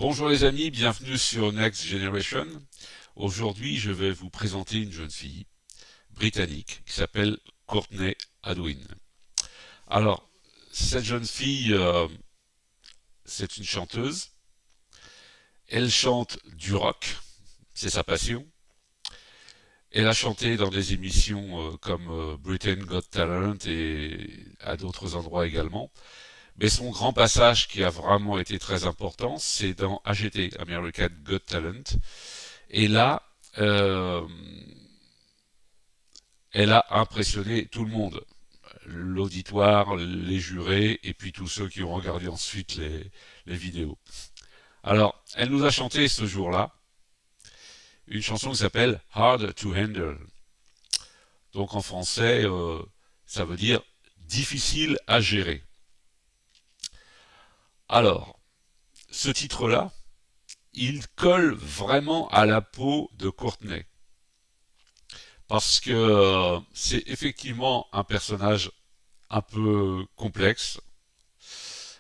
Bonjour les amis, bienvenue sur Next Generation. Aujourd'hui, je vais vous présenter une jeune fille britannique qui s'appelle Courtney Hadwin. Alors, cette jeune fille, c'est une chanteuse. Elle chante du rock, c'est sa passion. Elle a chanté dans des émissions comme Britain Got Talent et à d'autres endroits également. Mais son grand passage qui a vraiment été très important, c'est dans AGT, American Got Talent. Et là, euh, elle a impressionné tout le monde. L'auditoire, les jurés, et puis tous ceux qui ont regardé ensuite les vidéos. Alors, elle nous a chanté ce jour-là une chanson qui s'appelle Hard to Handle. Donc en français, ça veut dire difficile à gérer. Alors, ce titre-là, il colle vraiment à la peau de Courtney. Parce que c'est effectivement un personnage un peu complexe,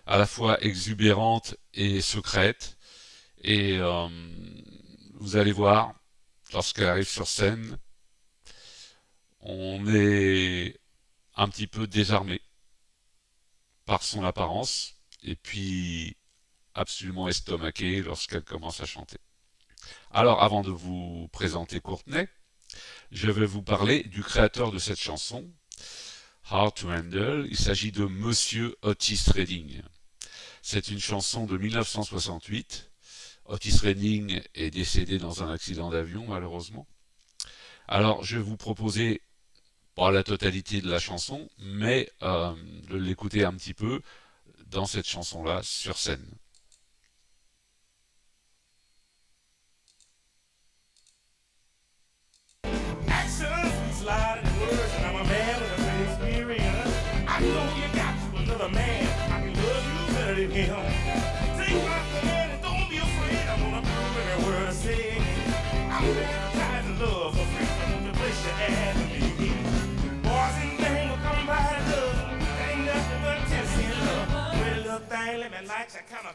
à la fois exubérante et secrète. Et vous allez voir, lorsqu'elle arrive sur scène, on est un petit peu désarmé par son apparence, et puis absolument estomaqué lorsqu'elle commence à chanter. Alors, avant de vous présenter Courtney, je vais vous parler du créateur de cette chanson, Hard to Handle. Il s'agit de Monsieur Otis Redding. C'est une chanson de 1968. Otis Redding est décédé dans un accident d'avion, malheureusement. Alors, je vais vous proposer pas la totalité de la chanson, mais de l'écouter un petit peu dans cette chanson-là sur scène.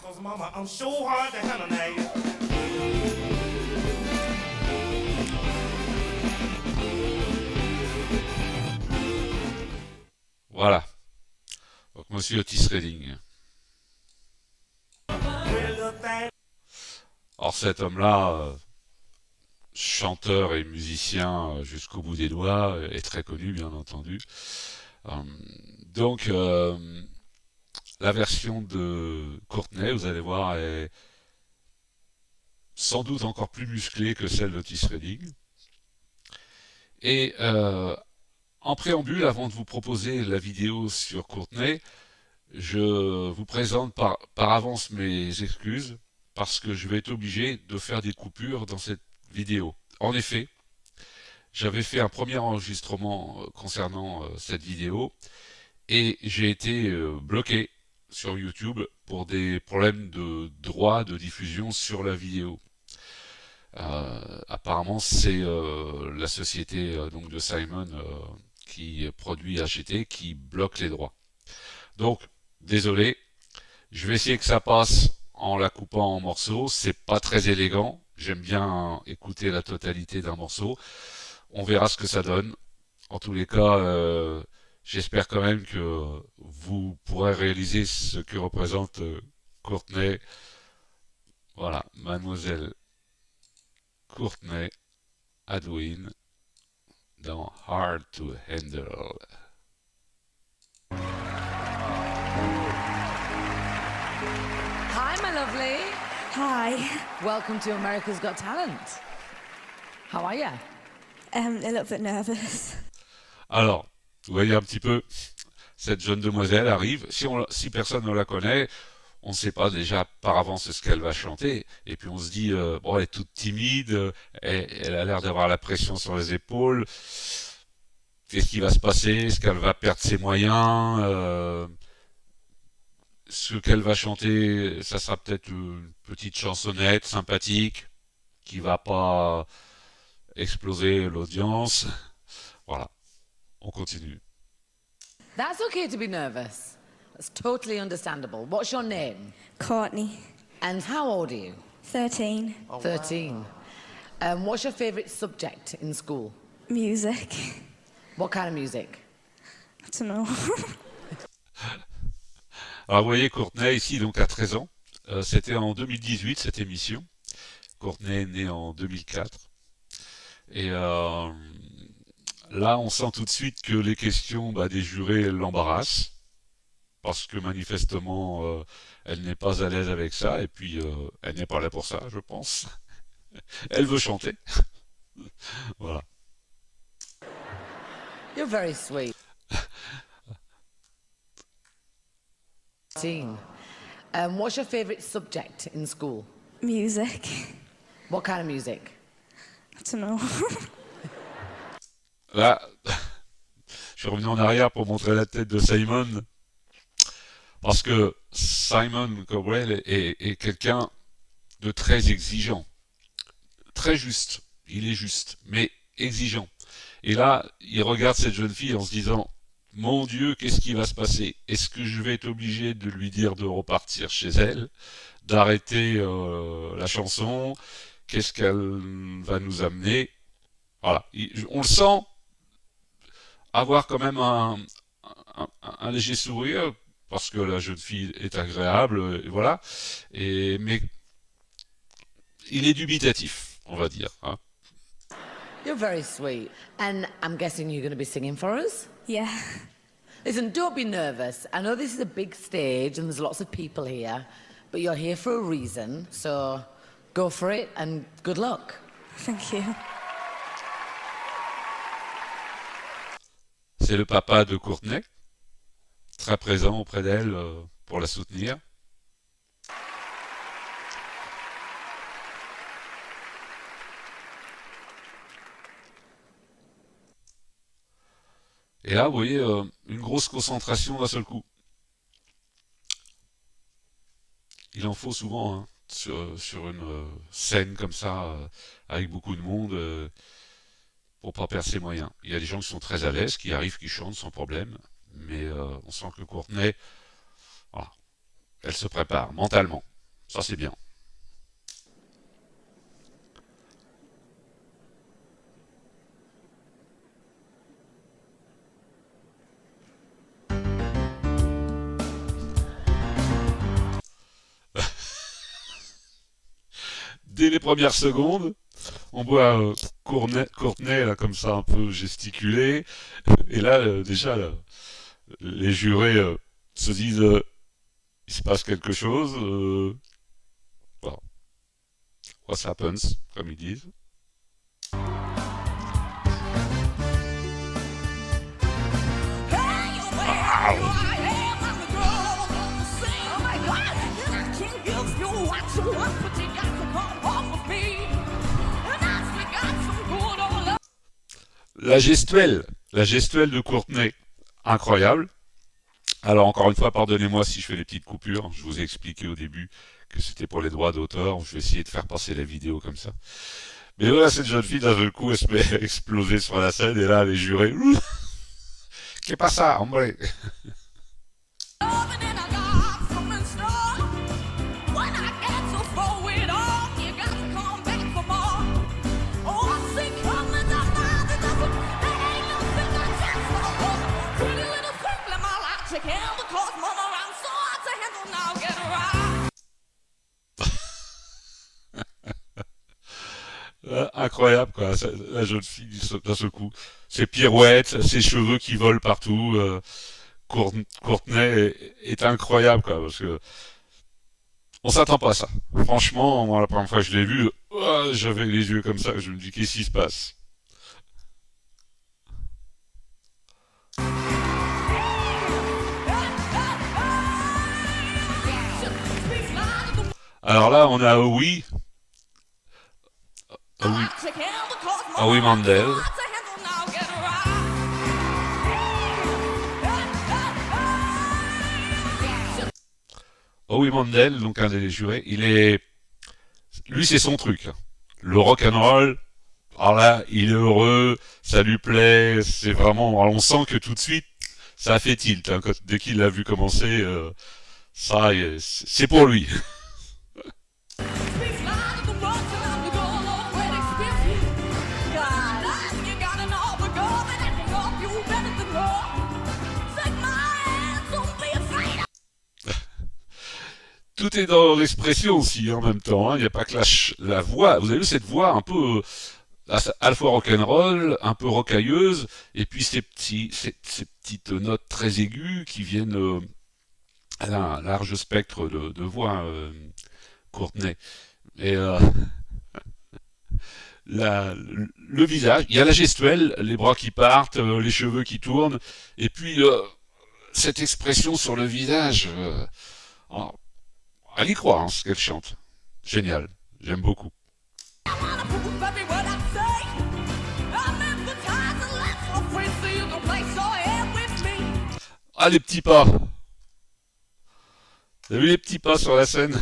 Cause mama, I'm so hard to handle now. Voilà. Donc, Monsieur Otis Redding. Alors, cet homme-là, chanteur et musicien jusqu'au bout des doigts, est très connu, bien entendu. Euh, donc, la version de Courtney, vous allez voir, est sans doute encore plus musclée que celle d'Otis Redding. Et en préambule, avant de vous proposer la vidéo sur Courtney, je vous présente par avance mes excuses parce que je vais être obligé de faire des coupures dans cette vidéo. En effet, j'avais fait un premier enregistrement concernant cette vidéo et j'ai été bloqué sur YouTube pour des problèmes de droit de diffusion sur la vidéo. Apparemment, c'est la société donc de Simon qui produit HT qui bloque les droits. Donc, désolé, je vais essayer que ça passe en la coupant en morceaux. C'est pas très élégant. J'aime bien écouter la totalité d'un morceau. On verra ce que ça donne. En tous les cas, j'espère quand même que vous pourrez réaliser ce que représente Courtney. Voilà, Mademoiselle Courtney Hadwin dans Hard to Handle. Hi, my lovely. Hi. Welcome to America's Got Talent. How are you? A little bit nervous. Alors, vous voyez un petit peu, cette jeune demoiselle arrive. Si personne ne la connaît, on ne sait pas déjà par avance ce qu'elle va chanter. Et puis on se dit, bon, elle est toute timide, elle a l'air d'avoir la pression sur les épaules. Qu'est-ce qui va se passer? Est-ce qu'elle va perdre ses moyens? Ce qu'elle va chanter, ça sera peut-être une petite chansonnette sympathique qui va pas exploser l'audience. Voilà, on continue. That's okay to be nervous. That's totally understandable. What's your name? Courtney. And how old are you? 13. 13. What's your favourite subject in school? Music. What kind of music? I don't know. Alors vous voyez Courtney ici donc à 13 ans. C'était en 2018 cette émission. Courtney est née en 2004. Et là on sent tout de suite que les questions des jurés l'embarrassent. Parce que manifestement elle n'est pas à l'aise avec ça. Et puis elle n'est pas là pour ça je pense. Elle veut chanter. Voilà. You're very sweet. 13. What's your favourite subject in school? Music. What kind of music? I don't know. Là, je suis revenu en arrière pour montrer la tête de Simon. Parce que Simon Cowell est quelqu'un de très exigeant. Très juste. Il est juste, mais exigeant. Et là, il regarde cette jeune fille en se disant mon Dieu, qu'est-ce qui va se passer? Est-ce que je vais être obligé de lui dire de repartir chez elle, d'arrêter la chanson? Qu'est-ce qu'elle va nous amener? Voilà. On le sent avoir quand même un léger sourire, parce que la jeune fille est agréable, et voilà. Mais il est dubitatif, on va dire. Hein. You're very sweet. And I'm guessing you're going to be singing for us? Yeah. Listen, don't be nervous. I know this is a big stage and there's lots of people here, but you're here for a reason, so go for it and good luck. Thank you. C'est le papa de Courtney, très présent auprès d'elle pour la soutenir. Et là, vous voyez, une grosse concentration d'un seul coup. Il en faut souvent hein, sur une scène comme ça, avec beaucoup de monde, pour pas perdre ses moyens. Il y a des gens qui sont très à l'aise, qui arrivent, qui chantent sans problème, mais on sent que Courtney, voilà, elle se prépare mentalement. Ça, c'est bien. Dès les premières secondes, on voit Courtney là, comme ça un peu gesticuler, et là déjà les jurés se disent il se passe quelque chose, voilà. What happens, comme ils disent. La gestuelle de Courtney, incroyable. Alors encore une fois, pardonnez-moi si je fais des petites coupures. Je vous ai expliqué au début que c'était pour les droits d'auteur. Je vais essayer de faire passer la vidéo comme ça. Mais voilà, cette jeune fille, d'un seul coup, elle se met à exploser sur la scène et là, les jurés. Qu'est-ce pas ça, hombre? Incroyable quoi, la jeune fille d'un seul coup, ses pirouettes, ses cheveux qui volent partout. Courtney est incroyable quoi, parce que on s'attend pas à ça. Franchement, moi la première fois que je l'ai vu, j'avais les yeux comme ça, je me dis qu'est-ce qui se passe. Alors là, on a oui. Howie Mandel. Howie Mandel, donc un des jurés, lui c'est son truc. Le rock and roll. Alors là, il est heureux, ça lui plaît, c'est vraiment. Alors on sent que tout de suite, ça a fait tilt. Hein, dès qu'il l'a vu commencer, ça, c'est pour lui. tout est dans l'expression aussi en même temps. Hein. Il n'y a pas que la voix. Vous avez vu cette voix un peu à la fois rock'n'roll, un peu rocailleuse, et puis ces petites notes très aiguës qui viennent. Elle a un large spectre de voix, Courtney. Et le visage, il y a la gestuelle, les bras qui partent, les cheveux qui tournent, et puis cette expression sur le visage. Oh, elle y croit, hein, ce qu'elle chante. Génial, j'aime beaucoup. Ah, les petits pas. Vous avez vu les petits pas sur la scène?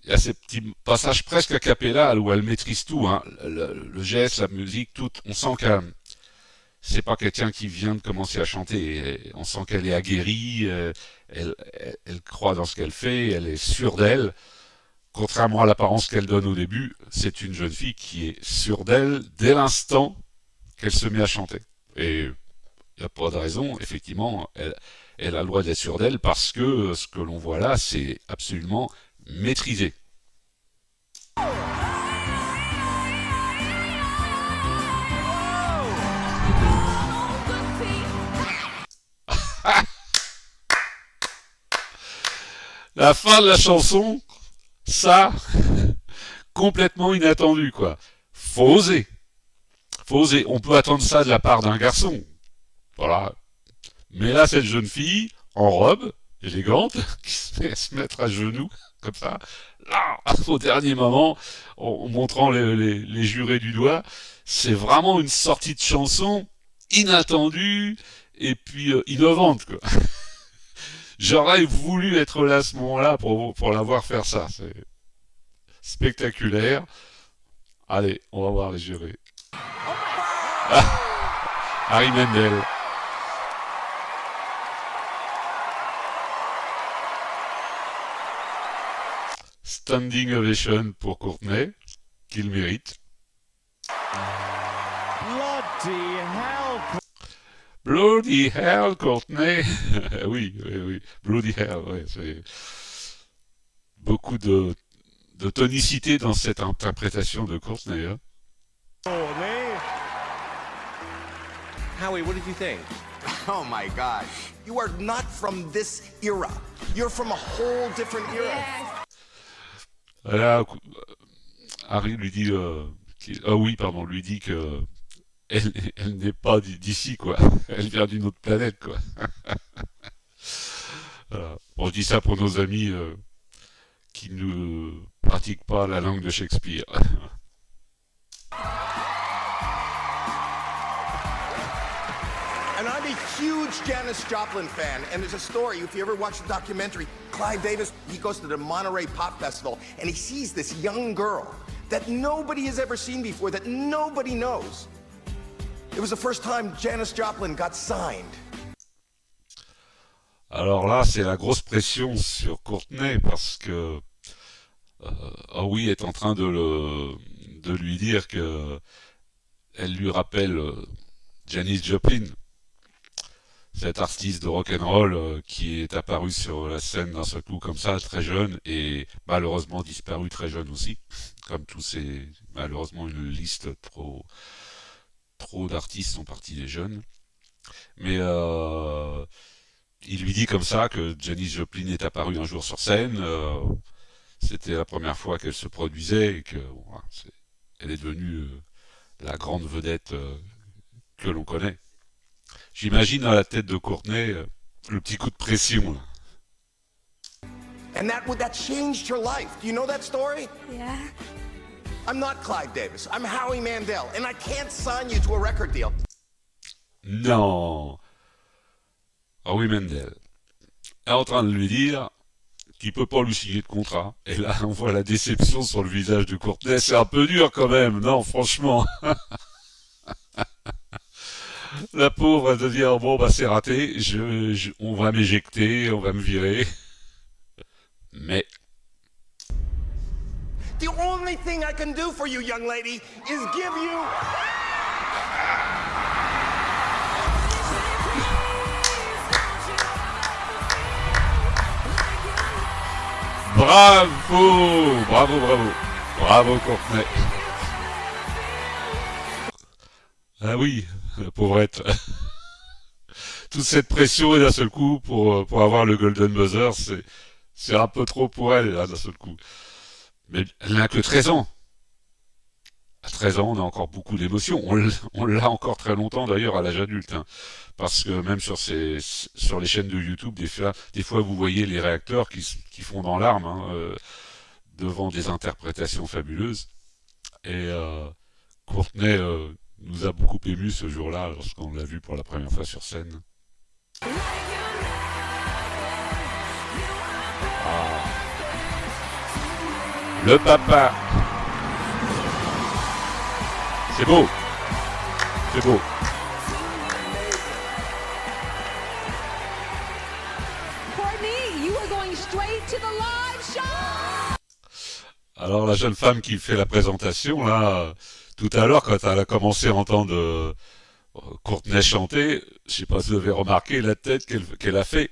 Il y a ces petits passages presque a cappella où elle maîtrise tout, hein. Le geste, la musique, tout. On sent qu'elle c'est pas quelqu'un qui vient de commencer à chanter. On sent qu'elle est aguerrie, elle croit dans ce qu'elle fait, elle est sûre d'elle. Contrairement à l'apparence qu'elle donne au début, c'est une jeune fille qui est sûre d'elle dès l'instant qu'elle se met à chanter. Et il n'y a pas de raison, effectivement, elle a le droit d'être sûre d'elle parce que ce que l'on voit là, c'est absolument maîtrisé. La fin de la chanson, ça, complètement inattendu, quoi. Faut oser. Faut oser. On peut attendre ça de la part d'un garçon. Voilà. Mais là, cette jeune fille, en robe, élégante, qui se met à se mettre à genoux, comme ça, là, au dernier moment, en montrant les jurés du doigt, c'est vraiment une sortie de chanson inattendue et puis innovante, quoi. J'aurais voulu être là à ce moment-là pour la voir faire ça. C'est spectaculaire. Allez, on va voir les jurés. Ah, Harry Mendel. Standing ovation pour Courtney, qu'il mérite. Bloody hell! Bloody hell, Courtney. Oui. Bloody hell, ouais. C'est beaucoup de tonicité dans cette interprétation de Courtney. Hein. Howie, what did you think? Oh my gosh. You are not from this era. You're from a whole different era. Là, Harry lui dit, lui dit que elle n'est pas d'ici, quoi. Elle vient d'une autre planète, quoi. Voilà. Bon, je dis ça pour nos amis qui ne pratiquent pas la langue de Shakespeare. And I'm a huge Janis Joplin fan, and there's a story, if you ever watch the documentary, Clive Davis, he goes to the Monterey Pop Festival, and he sees this young girl that nobody has ever seen before, that nobody knows. It was the first time Janis Joplin got signed. Alors là, c'est la grosse pression sur Courtney, parce que Howie est en train de lui dire que elle lui rappelle Janis Joplin, cet artiste de rock'n'roll qui est apparu sur la scène d'un seul coup comme ça, très jeune, et malheureusement disparu très jeune aussi, comme tous ces... Malheureusement une liste trop d'artistes sont partis des jeunes. Mais il lui dit comme ça que Janis Joplin est apparue un jour sur scène, c'était la première fois qu'elle se produisait, et que voilà, elle est devenue la grande vedette que l'on connaît. J'imagine dans la tête de Courtney le petit coup de pression. Là. And that changed her life. Do you know that story? Yeah. I'm not Clive Davis. I'm Howie Mandel, and I can't sign you to a record deal. Non. Howie Mandel est en train de lui dire qu'il peut pas lui signer de contrat. Et là, on voit la déception sur le visage de Courtney. C'est un peu dur quand même, non, franchement. La pauvre, elle de dire bon bah c'est raté, on va m'éjecter, on va me virer. Mais The only thing I can do for you, young lady, is give you. bravo, bravo, bravo, bravo Courtenay. Ah oui, la pauvrette. Toute cette pression et d'un seul coup pour avoir le Golden Buzzer, c'est un peu trop pour elle là, d'un seul coup. Mais elle n'a que 13 ans. À 13 ans, on a encore beaucoup d'émotions. On l'a encore très longtemps d'ailleurs à l'âge adulte. Hein. Parce que même sur les chaînes de YouTube, des fois vous voyez les réacteurs qui font dans l'arme hein, devant des interprétations fabuleuses. Et Courtenay nous a beaucoup ému ce jour-là lorsqu'on l'a vu pour la première fois sur scène. Le papa. C'est beau. C'est beau. Courtney, you are going straight to the live show. Alors la jeune femme qui fait la présentation, là, tout à l'heure, quand elle a commencé à entendre Courtenay chanter, je sais pas si vous avez remarqué la tête qu'elle a fait.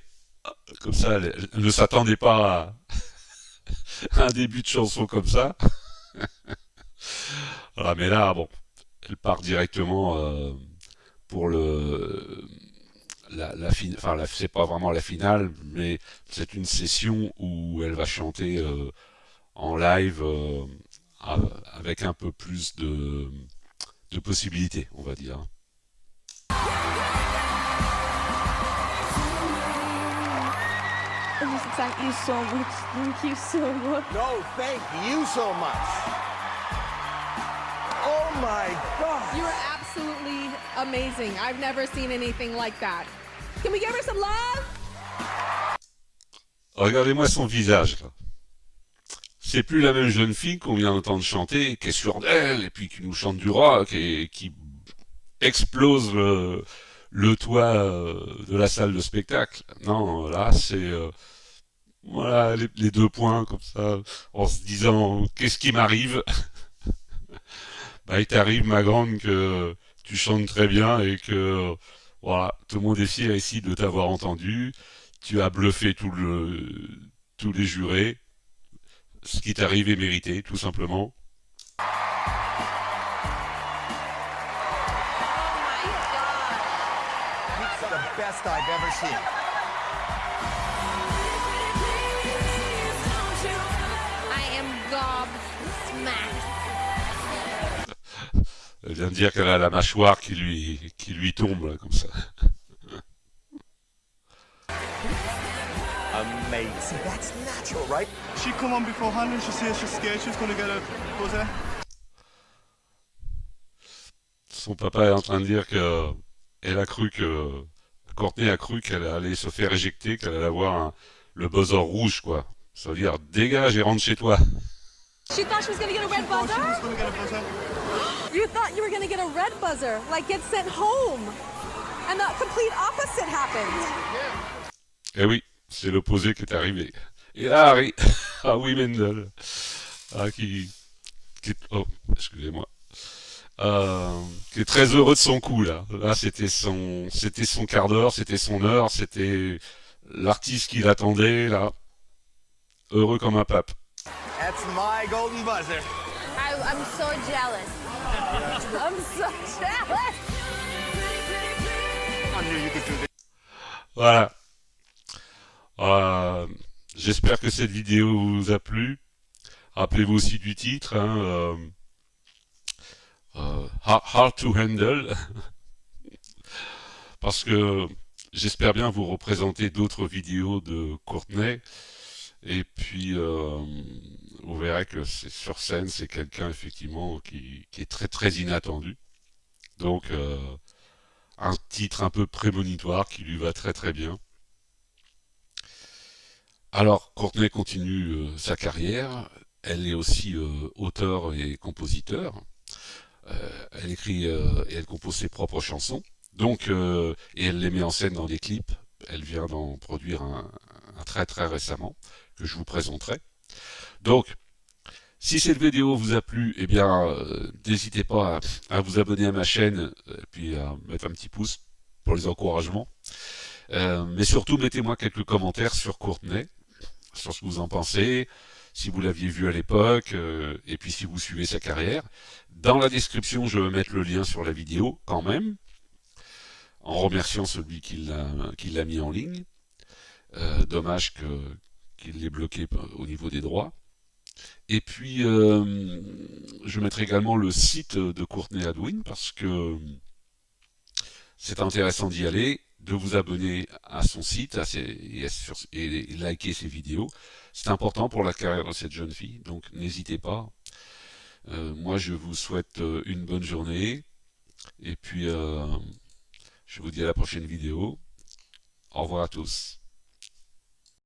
Comme ça, elle ne s'attendait pas à un début de chanson comme ça. Voilà, mais là, bon, elle part directement pour c'est pas vraiment la finale, mais c'est une session où elle va chanter en live avec un peu plus de possibilités, on va dire. I just thank you so much. Thank you so much. No, thank you so much. Oh my God. You are absolutely amazing. I've never seen anything like that. Can we give her some love? Regardez-moi son visage, là. C'est plus la même jeune fille qu'on vient d'entendre chanter, qui est sûre d'elle, et puis qui nous chante du rock, et qui explose le toit de la salle de spectacle. Non, là, c'est... voilà, les 2 points, comme ça, en se disant, qu'est-ce qui m'arrive? Bah, il t'arrive, ma grande, que tu chantes très bien, et que, voilà, tout le monde est fier ici de t'avoir entendu. Tu as bluffé tous les jurés. Ce qui t'arrive est mérité, tout simplement. It's the best I've ever seen. I am gobsmacked. Elle vient de dire qu'elle a la mâchoire qui lui tombe, là, comme ça. Amazing. That's natural, right? She come on beforehand and she says she's scared she's going to get a buzzer. Son papa est en train de dire que Courtenay a cru qu'elle allait se faire éjecter, qu'elle allait avoir le buzzer rouge, quoi. Ça veut dire dégage et rentre chez toi. She thought she was going to get a red She was buzzer? going to get a buzzer. You thought you were going to get a red buzzer, like get sent home. And the complete opposite happened. Eh oui, c'est l'opposé qui est arrivé. Et là, Harry, ah oui, Mendel, oh, excusez-moi, qui est très heureux de son coup, là. Là, c'était son quart d'heure, c'était son heure, c'était l'artiste qui l'attendait, là. Heureux comme un pape. That's my golden buzzer. I'm so jealous. I'm so jealous. I knew you could do this. Voilà. J'espère que cette vidéo vous a plu. Rappelez-vous aussi du titre, hein, Hard to Handle, parce que j'espère bien vous représenter d'autres vidéos de Courtenay, et puis vous verrez que sur scène, c'est quelqu'un effectivement qui est très très inattendu. Donc un titre un peu prémonitoire qui lui va très très bien. Alors, Courtenay continue sa carrière. Elle est aussi auteure et compositeur. Elle écrit et elle compose ses propres chansons. Donc, et elle les met en scène dans des clips. Elle vient d'en produire un très très récemment que je vous présenterai. Donc, si cette vidéo vous a plu, eh bien, n'hésitez pas à vous abonner à ma chaîne et puis à mettre un petit pouce pour les encouragements. Mais surtout, mettez-moi quelques commentaires sur Courtney, sur ce que vous en pensez, si vous l'aviez vu à l'époque, et puis si vous suivez sa carrière. Dans la description, je vais mettre le lien sur la vidéo quand même, en remerciant celui qui l'a mis en ligne. Dommage qu'il l'ait bloqué au niveau des droits. Et puis, je mettrai également le site de Courtney Hadwin, parce que c'est intéressant d'y aller, de vous abonner à son site et liker ses vidéos. C'est important pour la carrière de cette jeune fille, donc n'hésitez pas. Moi, je vous souhaite une bonne journée, et puis je vous dis à la prochaine vidéo. Au revoir à tous.